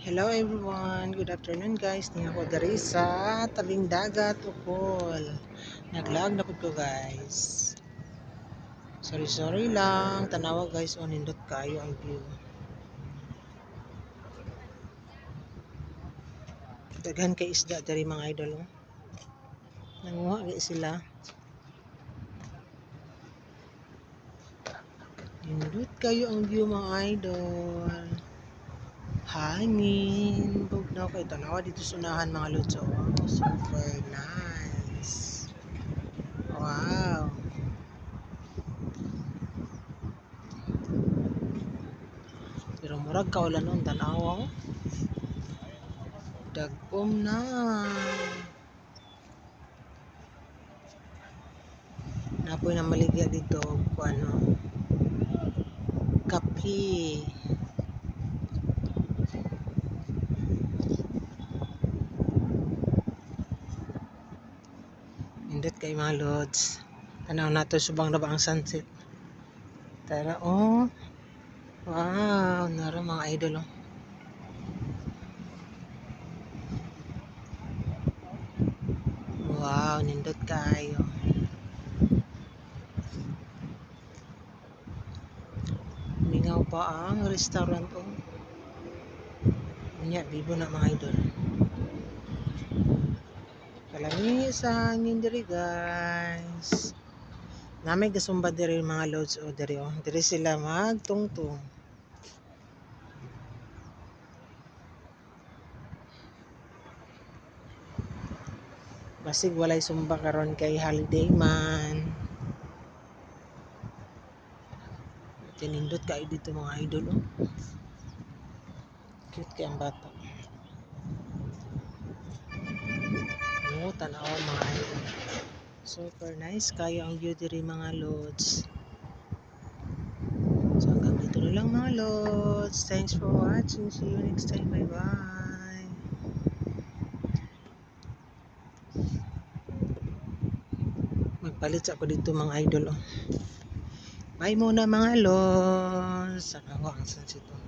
Hello everyone, good afternoon guys. Tingnan ko diri sa tabing dagat ukol. Naglag na pud ko guys. Sorry lang, tanawa guys, nindot kayo ang view. Daghan kay isda diri mga idol. Oh. Nanguha kay sila. Nindot kayo ang view mga idol. Hangin. Bugnaw kay tanawa dito sa unahan mga lods. Oh, super nice. Wow. Pero murag kaulan nun, tanawa ko. Dagom na. Napoy na maligya dito kung ano. Kapi. Indot kay mga lods. Tanaw nato subang na ba ang sunset. Tara oh. Wow, nara mga idol oh. Wow, nindot kayo. Mingaw pa ang restaurant oh. Nya, bibo na mga idol. Kalami sa hangin diri guys. Namay gasumba diri mga lods o diri oh. Diri sila magtungtong. Basig walay sumba karon kay holiday man. Tinindot kayo dito mga idol oh. Cute kay ang bata. Oh, tanaw mga idol. Super nice kayo ang view diri mga lods. So hanggang dito na lang mga lods. Thanks for watching. See you next time. Bye bye. Magpalit ako dito mga idol oh. Bye muna mga lods. Saka ang sunset oh.